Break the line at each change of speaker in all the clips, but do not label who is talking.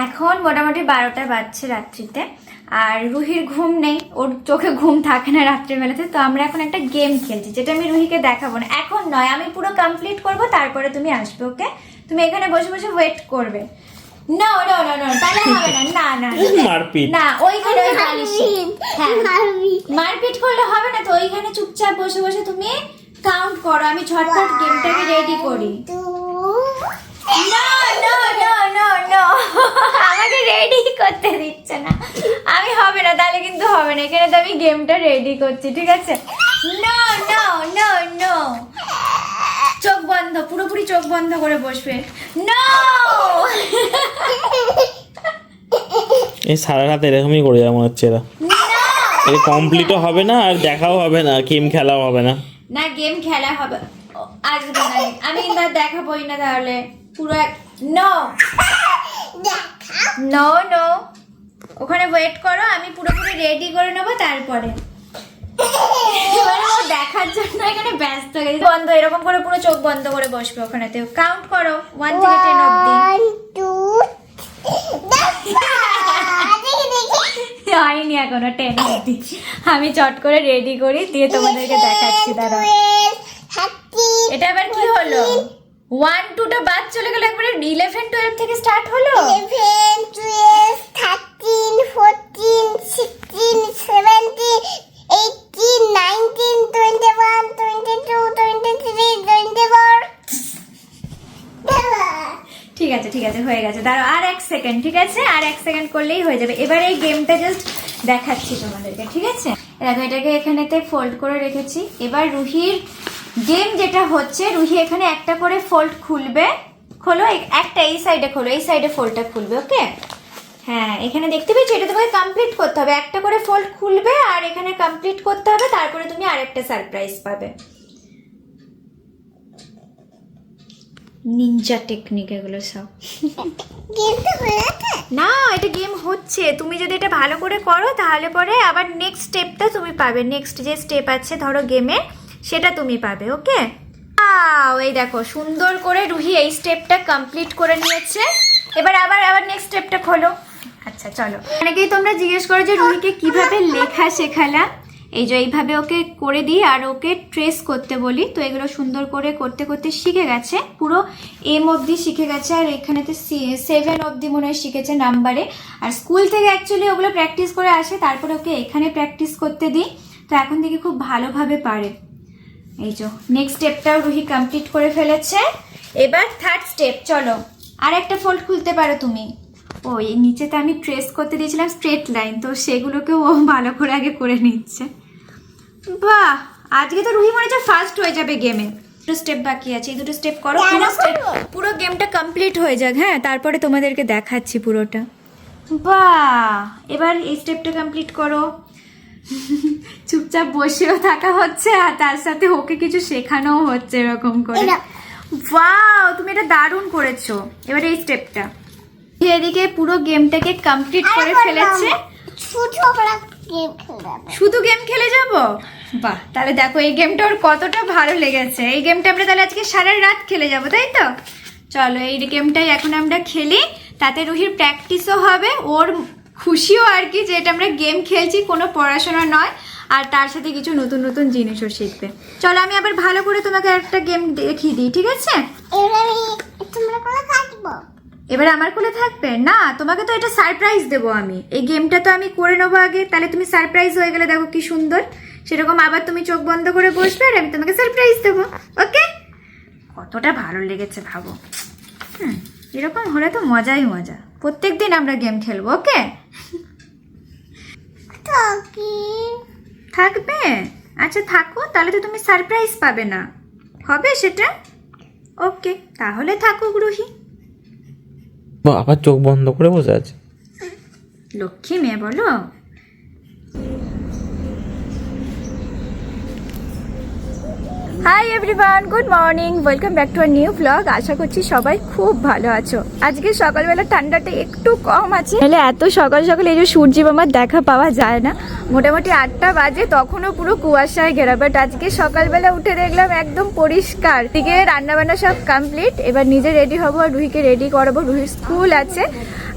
এখন মোটামুটি 12টা বাজছে রাত্রিতে, আর রুহির ঘুম নেই, ওর চোখে ঘুম থাকে না রাত্রিবেলাতে। তো আমরা এখন একটা গেম খেলছি, যেটা আমি রুহিকে দেখাবো না, এখন নয়, আমি পুরো কমপ্লিট করব, তারপরে তুমি আসবে। ওকে, তুমি এখানে বসে বসে ওয়েট করবে। না না না না, তাহলে হবে না। না না
মারপিট
না, ওইখানে ওই বালিশে। হ্যাঁ, মারপিট করলে হবে না তো, ওইখানে চুপচাপ বসে বসে তুমি কাউন্ট করো, আমি ঝটপট গেমটাকে রেডি করি। না না না না না, আমাকে রেডি করতে দিচ্ছে না, আমি হবে না, তাহলে কিন্তু হবে না। এখানে তো আমি গেমটা রেডি করছি, ঠিক আছে? না না না না, চোখ বন্ধ, পুরোপুরি চোখ বন্ধ করে বসবে। না,
এই সারা রাত এরকমই করে মনে হচ্ছে এরা। এর কমপ্লিটও হবে না আর দেখাও হবে না, গেম খেলাও হবে না।
না, গেম খেলা হবে, আসবে না, আমি কিন্তু আর দেখাবোই না তাহলে পুরো। নো নো নো, ওখানে ওয়েট করো, আমি পুরোপুরি রেডি করে নেবো, তারপরে এবারে ও দেখার জন্য এখানে ব্যস্ত হয়ে গেছে। বন্ধ, এরকম করে পুরো চোখ বন্ধ করে বসবে, ওখানেতে কাউন্ট করো 1 থেকে 10 অবধি। হয়নি এখনো 10 অবধি, আমি চট করে রেডি করি, দিয়ে তোমাদেরকে দেখাচ্ছি। দাঁড়াও, এটা আবার কি হলো? 1 2 টা বাদ চলে গেল, একবারে 11 12 থেকে স্টার্ট হলো।
11, 12, 13, 14, 16, 17, 18, 19, 21, 22, 23, 24.
ঠিক আছে ঠিক আছে, হয়ে গেছে। দাঁড়াও আর 1 সেকেন্ড, ঠিক আছে? আর 1 সেকেন্ড করলেই হয়ে যাবে। এবার এই গেমটা জাস্ট দেখাচ্ছি তোমাদেরকে, ঠিক আছে? দেখো, এটাকে এখানেতে ফোল্ড করে রেখেছি। এবার রুহির গেম যেটা হচ্ছে, রুহি এখানে একটা করে ফোল্ড খুলবে। খোলো, একটা এই সাইডে খোলো, এই সাইডে ফোল্ডটা খুলবে। ওকে, হ্যাঁ, এখানে দেখতে পেয়েছো, এটা তোমাকে কমপ্লিট করতে হবে। একটা করে ফোল্ড খুলবে আর এখানে কমপ্লিট করতে হবে, তারপরে তুমি আরেকটা সারপ্রাইজ পাবে। নিনজা টেকনিক এগুলো সব। না, এটা গেম হচ্ছে, তুমি যদি এটা ভালো করে করো তাহলে পরে আবার নেক্সট স্টেপটা তুমি পাবে। নেক্সট যে স্টেপ আছে ধরো গেমে, সেটা তুমি পাবে। ওকে, এই দেখো, সুন্দর করে রুহি এই স্টেপটা কমপ্লিট করে নিয়েছে। এবার আবার নেক্সট স্টেপটা খোলো। আচ্ছা চলো, অনেকেই তোমরা জিজ্ঞেস করো যে রুহিকে কিভাবে লেখা শেখালাম। এই যে এইভাবে ওকে করে দিই আর ওকে ট্রেস করতে বলি, তো এগুলো সুন্দর করে করতে করতে শিখে গেছে, পুরো এম অবধি শিখে গেছে। আর এখানেতে 7 অবধি মনে হয় শিখেছে নাম্বারে। আর স্কুল থেকে অ্যাকচুয়ালি ওগুলো প্র্যাকটিস করে আসে, তারপরে ওকে এখানে প্র্যাকটিস করতে দিই, তো এখন থেকে খুব ভালোভাবে পারে। এই যে নেক্সট স্টেপটাও রুহি কমপ্লিট করে ফেলেছে। এবার থার্ড স্টেপ, চলো আর একটা ফোল্ড খুলতে পারো তুমি। ও, এই নিচেতে আমি ট্রেস করতে দিয়েছিলাম স্ট্রেট লাইন, তো সেগুলোকেও ও ভালো করে আগে করে নিচ্ছে। বাহ, আজকে তো রুহি মনে হচ্ছে ফার্স্ট হয়ে যাবে গেমে। দুটো স্টেপ বাকি আছে, এই দুটো স্টেপ করো, পুরো গেমটা কমপ্লিট হয়ে যাক। হ্যাঁ, তারপরে তোমাদেরকে দেখাচ্ছি পুরোটা। বাহ, এবার এই স্টেপটা কমপ্লিট করো। চুপচাপ বসেও থাকা হচ্ছে আর তার সাথে ওকে কিছু শেখানোও হচ্ছে এরকম করে। ওয়াও, তুমি এটা দারুণ করেছো। এবার এই স্টেপটা, এদিকে পুরো গেমটাকে কমপ্লিট করে ফেলেছে। শুধু গেম খেলে যাব? বাহ, তাহলে দেখো এই গেমটা ওর কতটা ভালো লেগেছে। এই গেমটা আমরা তাহলে আজকে সারা রাত খেলে যাব, তাই তো? চলো, এই গেমটাই এখন আমরা খেলি, তাতে রুহির প্র্যাকটিসও হবে, ওর খুশিও আর কি, যে এটা আমরা গেম খেলছি, কোনো পড়াশোনা নয়, আর তার সাথে কিছু নতুন নতুন জিনিসও শিখবে। চলো, আমি আবার ভালো করে তোমাকে একটা গেম দেখিয়ে দিই, ঠিক আছে? এবার আমার কোলে থাকবে না, তোমাকে তো এটা সারপ্রাইজ দেবো আমি। এই গেমটা তো আমি করে নেবো আগে, তাহলে তুমি সারপ্রাইজ হয়ে গেলে দেখো কি সুন্দর। সেরকম আবার তুমি চোখ বন্ধ করে বসবে আর আমি তোমাকে সারপ্রাইজ দেবো। ওকে, কতটা ভালো লেগেছে ভাবো। এরকম হলে তো মজাই মজা। প্রত্যেকদিন আমরা গেম খেলবো। ওকে, থাকবে? আচ্ছা থাকো, তাহলে তো তুমি সারপ্রাইজ পাবে না, হবে সেটা? ওকে, তাহলে থাকুক রুহি।
আবার চোখ বন্ধ করে বসে আছে,
লক্ষ্মী মেয়ে বলো। Hi everyone, good morning, welcome back to our new blog. আশা করছি সবাই খুব ভালো আছো। আজকে সকালবেলা ঠান্ডাটা একটু কম আছে, তাহলে এত সকাল সকাল এই যে সূর্য মামার দেখা পাওয়া যায় না। মোটামুটি 8টা বাজে, তখনও পুরো কুয়াশায় ঘেরা, বাট আজকে সকালবেলা উঠে দেখলাম একদম পরিষ্কার। দিকে রান্নাবান্না সব কমপ্লিট, এবার নিজে রেডি হবো আর রুহিকে রেডি করাবো, রুহির স্কুল আছে।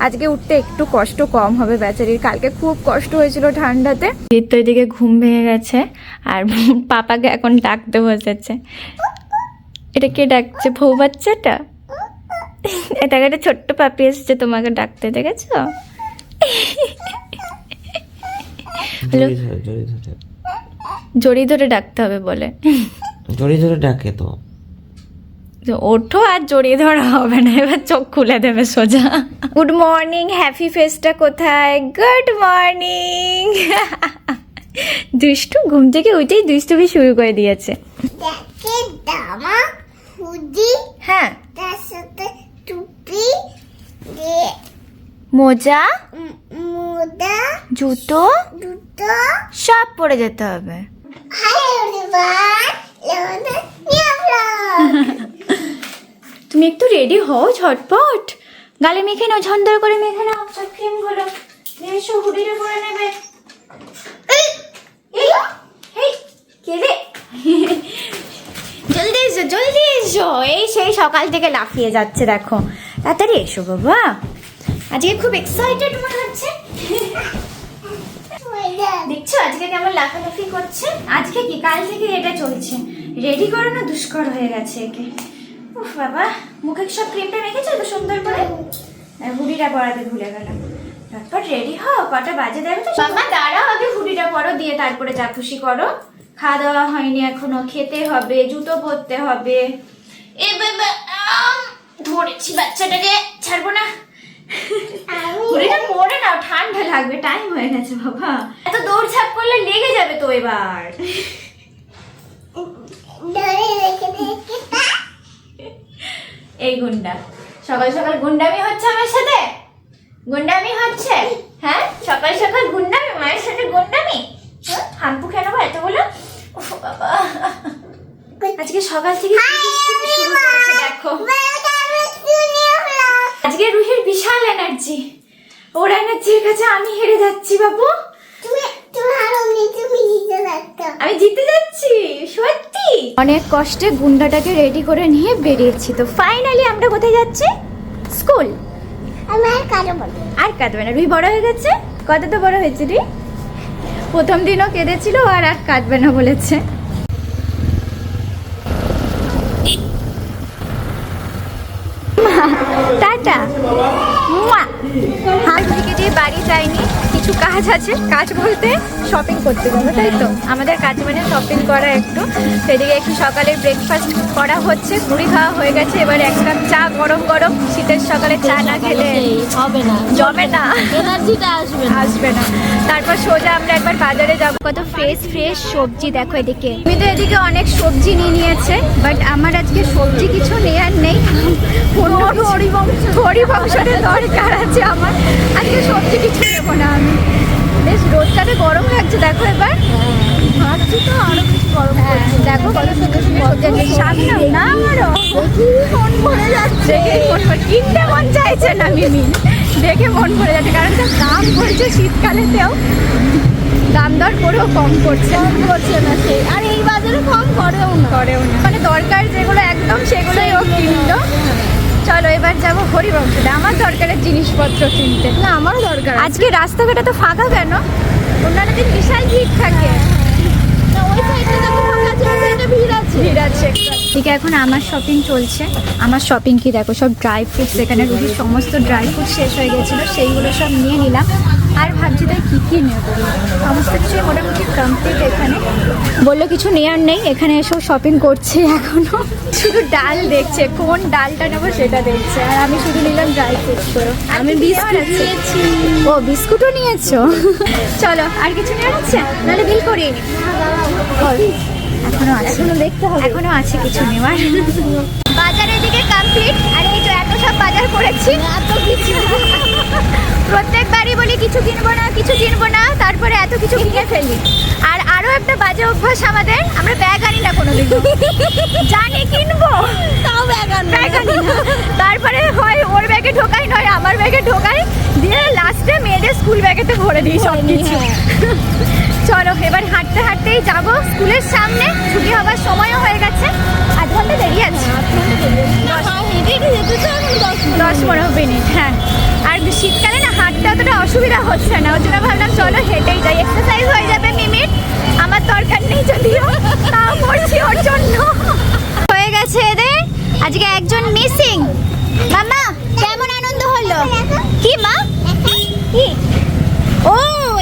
আজকে উঠতে একটু কষ্ট কম হবে বেচারির, কালকে খুব কষ্ট হয়েছিল ঠান্ডাতে। তো এদিকে ঘুম ভেঙে গেছে আর পাপাকে এখন ডাকতে বসেছে। এটা কে ডাকছে? বউ বাচ্চাটা। এটা একটা ছোট্ট পাপি এসেছে তোমাকে ডাকতে, দেখেছো? জড়ি ধরে ডাকতে হবে বলে।
জড়ি ধরে ডাকে তো।
ওঠো, আর জড়িয়ে ধরা হবে না, এবার চোখ খুলে দেবে সোজা। গুড মর্নিং, হ্যাপি ফেসটা কোথায়? Good morning. দুষ্টু ঘুম থেকে উঠেই দুষ্টুমি শুরু করে দিয়েছে।
দেখে জামা, হুডি,
হ্যাঁ,
তার সাথে টুপি, দিয়ে
মোজা,
মোজা,
জুতো
দুটো।
সব পরে যেতে হবে।
হাই এভরিওয়ান, লেমন নিয়াবলা।
তুমি একটু রেডি হও ঝটপট, গালে মেখে নাও, ঝন্দর করে মেখে নাও সব ক্রিম গুলো। এসো, হুডিটা পরে নেবে। এই, কে রে? জলদি এসো, জলদি এসো। এই সেই সকাল থেকে লাফিয়ে যাচ্ছে, দেখো। তাড়াতাড়ি এসো বাবা, আজকে খুব এক্সাইটেড মনে হচ্ছে। দেখছো আজকে কেমন লাফালাফি করছে? আজকে কি, কাল থেকে এটা চলছে। রেডি করানো দুষ্কর হয়ে গেছে একে। উফ বাবা, মুখে সব ক্রিমটা মেখেছো তো সুন্দর করে? হুডিটা পরাতে ভুলে গেলাম। তারপর রেডি হও, কটা বাজে দেবে তো। বাবা দাঁড়াও, আগে হুডিটা পরো, দিয়ে তারপরে যা খুশি করো। খাওয়া দাওয়া হয়নি এখনো, খেতে হবে, জুতো পরতে হবে। এ বাবা, ধরেছি বাচ্চাটাকে, ছাড়বো না। হুডিটা পরে নাও, ঠান্ডা লাগবে, টাইম হয়ে গেছে বাবা। এত দৌড়ঝাঁপ করলে লেগে যাবে তো এবার।
ধরে রেখে দেখে
এই গুন্ডা, সকাল সকাল গুন্ডামি হচ্ছে আমার সাথে? গুন্ডামি হচ্ছে? হ্যাঁ, সকাল সকাল গুন্ডামি, মায়ের সাথে গুন্ডামি। হাম্পু কেন বা এতগুলো? উফ বাবা, আজকে সকাল থেকে কি দুষ্টুমি শুরু করেছে দেখো। আজকে রুহির বিশাল এনার্জি, ওর এনার্জির কাছে আমি হেরে যাচ্ছি বাবু। আমি জিতে যাচ্ছি সত্যি। অনেক কষ্টে গুন্ডাটাকে রেডি করে নিয়ে বেরিয়েছি, তো ফাইনালি আমরা কোথায় যাচ্ছি? স্কুল।
আমার কারো বলে
আর কাঁদবে না, রুহি বড় হয়ে গেছে। কত তো বড় হয়েছে রে? প্রথম দিনও কেঁদেছিল, আর আর কাঁদবে না বলেছে। টাটা। হাত থেকে দিয়ে বাড়ি যায়নি, কিছু কাজ আছে। কাজ বলতে শপিং করতে যাবো, তাই তো? আমাদের কাজ মানে শপিং করা একটু। সেদিকে একটু সকালে ব্রেকফাস্ট করা হচ্ছে, মুড়ি খাওয়া হয়ে গেছে। এবার এক কাপ চা, গরম গরম শীতের সকালে চা না খেলে
হবে না,
জমে না,
এনার্জিটা আসবে
আসবে
না।
না। তারপর সোজা আমরা একবার বাজারে যাবো। কত ফ্রেশ ফ্রেশ সবজি দেখো এদিকে। তুমি তো এদিকে অনেক সবজি নিয়ে নিয়েছে, বাট আমার আজকে সবজি কিছু নেয়ার নেই। হরিবংশের দরকার আছে আমার, আজকে সবজি কিছু নেবো না আমি। বেশ রোদটাতে গরম লাগছে দেখো এবার।
ভাবছি তো আরো বেশি গরম করছে।
দেখো কত সুন্দর সুন্দর সবজি আছে সামনে। না আমারও মন ভরে যাচ্ছে, কিনতে মন চাইছে না মিমি, দেখে মন ভরে যাচ্ছে। কারণ যা দাম পড়ছে শীতকালেতেও, দাম দর করেও কম করছে
না সেই, আর এই বাজারে কম করেও না।
মানে দরকার যেগুলো একদম সেগুলোই ও কিনলো। চলো এবার যাবো হরিবংশতে, আমার দরকারের জিনিসপত্র কিনতে।
না, আমারও দরকার।
আজকে রাস্তাঘাটে তো ফাঁকা কেন? অন্যান্য দিন বিশাল ভিড় থাকে।
না, ওই সাইডে দেখো ফাঁকা আছে, ওই সাইডে ভিড় আছে।
ভিড় আছে ঠিক। এখন আমার শপিং চলছে। আমার শপিং কি দেখো, সব ড্রাই ফ্রুটস। এখানে রুহির সমস্ত ড্রাই ফ্রুট শেষ হয়ে গেছিলো, সেইগুলো সব নিয়ে নিলাম। আর ভাবছি তাই কী কী নেব, সমস্ত কিছু মোটামুটি কমপ্লিট। এখানে বললো কিছু নেওয়ার নেই, এখানে এসব শপিং করছে এখনো। শুধু ডাল দেখছে, কোন ডালটা নেবো সেটা দেখছে। আর আমি শুধু নিলাম ড্রাই ফ্রুটস করো।
আমি বিস্কুট নিয়েছি।
ও বিস্কুটও নিয়েছো? চলো আর কিছু নেওয়ার আছে, নাহলে বিল করিয়ে নি। এখনো আছে,
দেখতে হবে।
এখনো আছে কিছু নেওয়ার। বাজারের দিকে কমপ্লিট। আর এই তো এত সব বাজার করেছি,
এত কিছু।
প্রত্যেকবারই বলি কিছু কিনবো না, কিছু কিনবো না, তারপরে এত কিছু কিনে ফেলি। আর আরো একটা বাজে অভ্যাস আমাদের, আমরা ব্যাগ আনি না কোনোদিন। জানি কিনবো,
তাও ব্যাগ আনি
না। তারপরে হয় ওর ব্যাগে ঢোকাই, নয় আমার ব্যাগে ঢোকাই, দিয়ে লাস্টে মেয়েদের স্কুল ব্যাগেতে ভরে দিই সব কিছু। চলো এবার হাঁটতে হাঁটতেই যাবো স্কুলের সামনে। ছুটি হবার সময়ও হয়ে গেছে, আধ ঘন্টা দেরি আছে। 10-15 মিনিট, হ্যাঁ। আর শীতকালে না হাঁটতে অতটা অসুবিধা হচ্ছে না, ওই জন্য ভাবলাম চলো হেঁটেই যাই, এক্সারসাইজ হয়ে যাবে মিমির। আমার দরকার নেই যদিও, তাও করছি ওর জন্য। হয়ে গেছে এদের, আজকে একজন মিসিং। মামা কেমন আনন্দ হলো? কি মা? কি? ও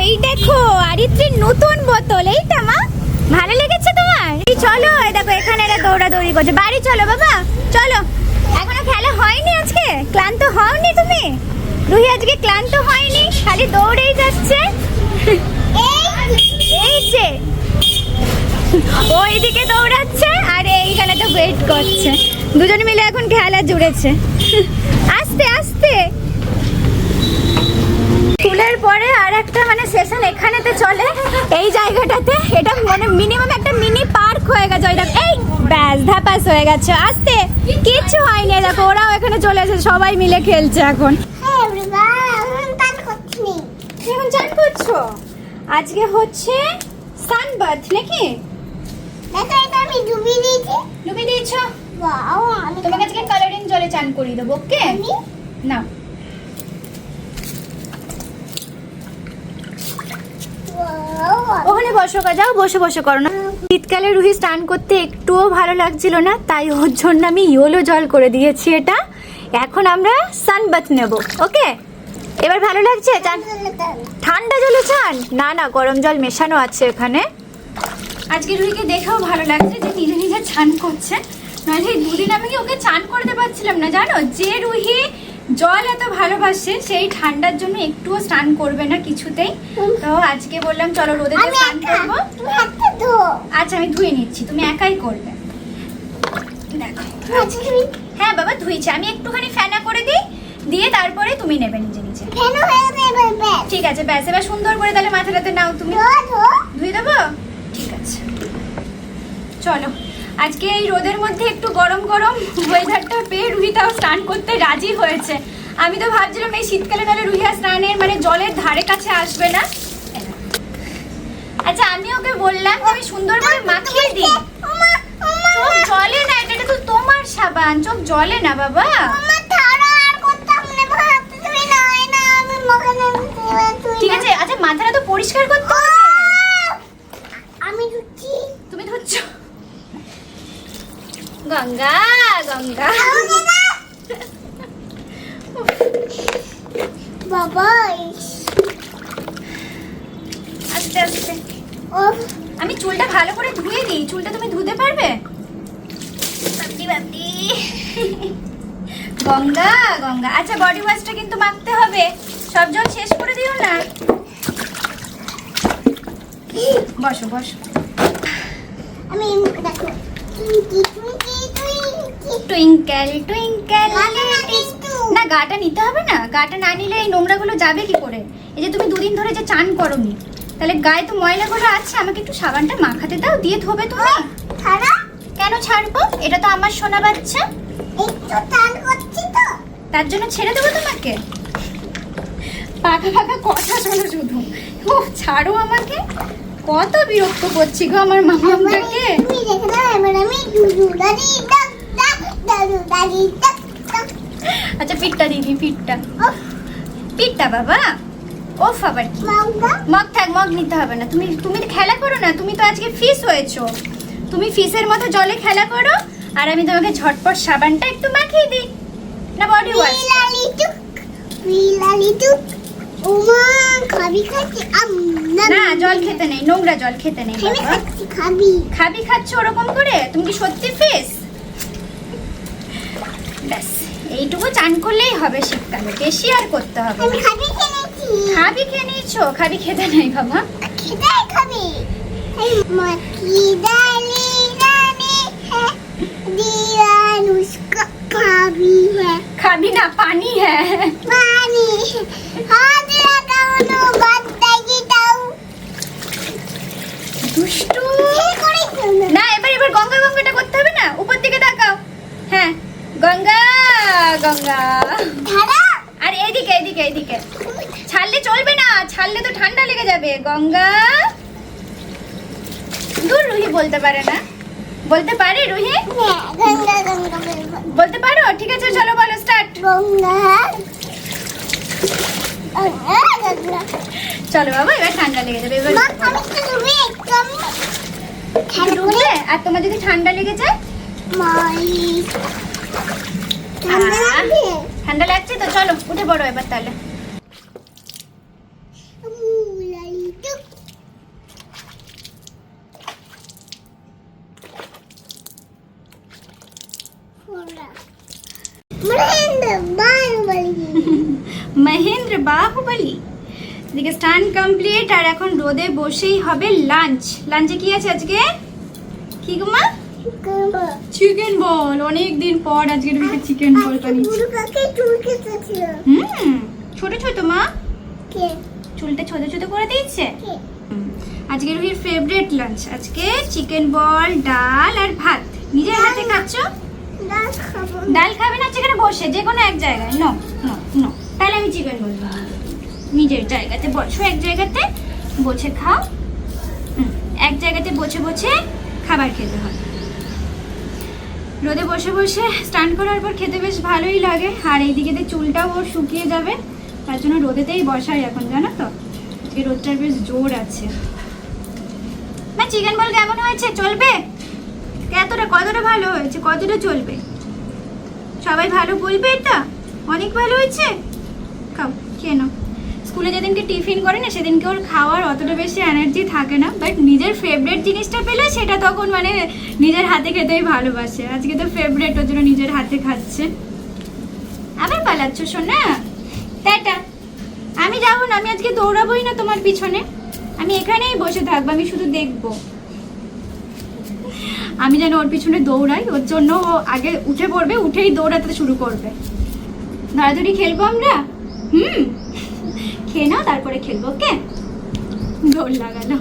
এই দেখো আরিত্রির নতুন বোতল, এইটা মা ভালো লেগেছে তোমার? এই চলো, এই দেখো এখানে এরা দৌড়াদৌড়ি করছে। বাড়ি চলো বাবা, চলো। এখনো খেলা হয়নি আজকে? ক্লান্ত হওনি তুমি? রুহি আজকে ক্লান্ত হয়নি, খালি দৌড়েই যাচ্ছে। এই যে ওইদিকে দৌড়াচ্ছে আর এইখানে তো ওয়েট করছে, দুজন মিলে এখন খেলা জুড়েছে। আস্তে আস্তে স্কুলের পরে আর একটা মানে সেশন এখানেতে চলে, এই জায়গাটাতে। এটা মানে মিনিমাম একটা মিনি পার্ক হয়ে গেছে। ওই দেখো, এই ব্যাস ধাপাস হয়ে গেছে। আস্তে, কিচ্ছু হয়নি। দেখো ওরাও এখানে চলে এসেছে, সবাই মিলে খেলছে এখন।
হ্যাঁ এভরিওয়ান, আমি পান করছি।
তুমি এখন চান করছো? আজকে হচ্ছে সানবাথ নাকি?
দেখো এটা আমি ডুবিয়ে দিয়েছি।
ডুবিয়ে দিয়েছো?
ওয়াও, আমি
তোমাকে আজকে কালারিং জলে চান করিয়ে দেবো, ওকে?
আমি
না
ওয়াও,
ওখানে বসো, যাও বসে বসে করো না। শীতকালে রুহি স্নান করতে একটুও ভালো লাগছিল না, তাই ওর জন্য আমি ইয়োলো জল করে দিয়েছি এটা। এখন আমরা সানবাথ নেব, ওকে? এবার ভালো লাগছে চান? ঠান্ডা জলে চান? না না, গরম জল মেশানো আছে এখানে। আজকে রুহিকে দেখেও ভালো লাগছে যে নিজে নিজে চান করছে, নাহলে এই দুদিন আমি ওকে চান করতে পারছিলাম না। জানো, যে রুহি জল এত ভালোবাসে সেই ঠান্ডার জন্য একটুও স্নান করবে না কিছুতেই। তো আজকে বললাম চলো রোদে
আমি
স্নান
একা,
করবো।
তুমি হাতটা ধো।
আচ্ছা আমি ধুয়ে নিচ্ছি, তুমি একাই করবে। দেখো
আজকে তুমি
হ্যাঁ বাবা ধুইছি, আমি একটুখানি ফেনা করে দিই, দিয়ে তারপরে তুমি নেবে নিজে নিজে।
ফেন হয়ে গেছে এবার ব্যাস।
ঠিক আছে ব্যাস, এবার সুন্দর করে তাহলে মাথাটাতে নাও তুমি।
ধো ধো।
ধুয়ে দেবো? ঠিক আছে চলো। আজকে এই রোদের মধ্যে একটু গরম গরম ওয়েদারটা পেয়ে রুহিটাও স্নান করতে রাজি হয়েছে। আমি তো ভাবছিলাম এই শীতকালে নাহলে রুহিয়া স্নানের মানে জলের ধারে কাছে আসবে না। আচ্ছা আমি ওকে বললাম যে আমি সুন্দর করে মাখিয়ে দিই।
ওমা ওমা,
চোখ জলে না, এটা তো তোমার সাবান, চোখ জলে না বাবা।
ওমা ছাড়ো, আর করতাম না। ভাবতে তুমি নয় না, আমি মুখে নেবো।
ঠিক আছে, আচ্ছা মাথাটা তো পরিষ্কার করতে হবে।
আমি ধুচ্ছি।
তুমি ধুচ্ছ? গঙ্গা গঙ্গা।
বাবা
আস্তে আস্তে।
ও
আমি চুলটা ভালো করে ধুয়ে দিই, চুলটা তুমি ধুতে পারবে? বাপরি বাপরি। গঙ্গা গঙ্গা। আচ্ছা বডি ওয়াশটা কিন্তু মাখতে হবে, সব জল শেষ করে দিও না। বসো বসো।
আমি দেখো
টুইঙ্কেল টুইঙ্কেল
গাটা না কিন্তু।
না গাটা নিতে হবে না, গাটা না নিলে এই নোংরাগুলো যাবে কি করে? এই যে তুমি দুদিন ধরে যে চান করোনি, তাহলে গায়ে তো ময়লাগুলো আছে, আমাকে একটু সাবানটা মাখাতে দাও, দিয়ে ধোবে তুমি।
ছাড়া
কেন ছাড়বো? এটা তো আমার সোনা বাচ্চা,
একটু টান করছি তো।
তার জন্য ছেড়ে দেবো তোমাকে? পাকা পাকা কথা শোনো শুধু। ও ছাড়ো আমাকে, কত বিরক্ত করছি গো আমার মামাকে।
তুমি দেখে দাও, এবার আমি দুধু দাদি ডাক ডাক দাদু দাদি ডাক ডাক।
আচ্ছা পিঠটা দিদি, পিঠটা
ওফ
পিঠটা বাবা। ওফ আবার কি?
মাউগা
মগ থাক, মগ নিতে হবে না। তুমি তুমি খেলা করো না, তুমি তো আজকে ফিস হয়েছো, তুমি ফিসের মতো জলে খেলা করো, আর আমি তোমাকে ঝটপট সাবানটা একটু মাখিয়ে দিই না বডি ওয়াশ।
বিলালি টুক বিলালি টুক। ওমা খাবি খাচ্ছি।
না জল খেতে নেই, নোংরা জল খেতে নেই
আমি
বাবা।
খাচ্ছি, খাবি।
খাবি খাচ্ছ ওরকম করে? তুমি কি সত্যি ফিস? ব্যাস এইটুকু চান করলেই হবে শীতকালে, বেশি আর করতে হবে
আমি
না।
খাবি খেয়েছি।
খাবি খেয়ে নিয়েছো? খাবি খেতে নেই বাবা।
খেতে খাবি। এই মাকি ডালি রানী হ্যাঁ দিয়া নুস্কা খাবি হ্যাঁ
খাবি না, পানি হ্যাঁ।
পানি হাত লাগাও নো বাদ দাগি দাও।
দুষ্টু।
এই করে
না এবার এবার গঙ্গা গঙ্গাটা করতে হবে না, উপর দিকে তাকাও। হ্যাঁ গঙ্গা গঙ্গা।
ধারা
আর এইদিকে এইদিকে এইদিকে। ছাড়লে চলবে না, ছাড়লে তো ঠান্ডা লেগে যাবে। গঙ্গা। দূর রুহি বলতে পারে না, বলতে পারে রুহি?
হ্যাঁ গঙ্গা গঙ্গা বলবো।
বলতে পারো? ঠিক আছে চলো বলো স্টার্ট।
গঙ্গা
চলো বাবা, এবার ঠান্ডা লেগে যাবে। এবার
মা আমি তো তুমি একদম
ডুববে। আর তোমার যদি ঠান্ডা লেগে যায়,
মাই ঠান্ডা লাগবে
ঠান্ডা লাগছে তো চলো উঠে পড়ো এবার তাহলে। মহেন্দ্র বাহুবলী। এদিকে স্নান কমপ্লিট, আর এখন রোদে বসেই হবে লাঞ্চ। লাঞ্চে কি আছে আজকে? কি গো মা? চিকেন বল। অনেক দিন পর আজকে রুবিকে চিকেন বল বানিয়েছি। ছোট ছোট মা, চুলটা ছোট ছোট করে দিয়েছে। আজকে রুহির ফেভারিট লাঞ্চ, আজকে চিকেন বল, ডাল আর ভাত। নিজের হাতে খাচ্ছ? ডাল খাবে না সেখানে বসে, যে কোনো এক জায়গায়। নো নো নো, তাহলে আমি চিকেন বল বানাবো। নিজের জায়গাতে বসো, এক জায়গাতে বসে খাও। এক জায়গাতে বসে বসে খাবার খেতে হয়। রোদে বসে বসে স্নান করার পর খেতে বেশ ভালোই লাগে। আর এইদিকে চুলটাও ওর শুকিয়ে যাবে, তার জন্য রোদেতেই বসাই এখন, জানো তো আজকে রোদটার বেশ জোর আছে। না চিকেন বল কেমন হয়েছে? চলবে? কতটা ভালো হয়েছে? কতটা চলবে? সবাই ভালো বলবে? এটা অনেক ভালো হয়েছে। খাও, খেয়ে নাও। স্কুলে যেদিনকে টিফিন করে না সেদিনকে ওর খাওয়ার অতটা বেশি এনার্জি থাকে না, বাট নিজের ফেভারিট জিনিসটা পেলে সেটা তখন মানে নিজের হাতে খেতেই ভালোবাসে। আজকে তো ফেভারিট, ওর জন্য নিজের হাতে খাচ্ছে। আবার পালাচ্ছ শোনা? টাটা। আমি যাবো না, আমি আজকে দৌড়াবোই না তোমার পিছনে, আমি এখানেই বসে থাকবো, আমি শুধু দেখবো। আমি যেন ওর পিছনে দৌড়াই, ওর জন্য ও আগে উঠে পড়বে, উঠেই দৌড়াতে শুরু করবে। ধরাধরি খেলবো আমরা। খেয়ে নাও, তারপরে খেলবো। ওকে, দৌড় লাগানো।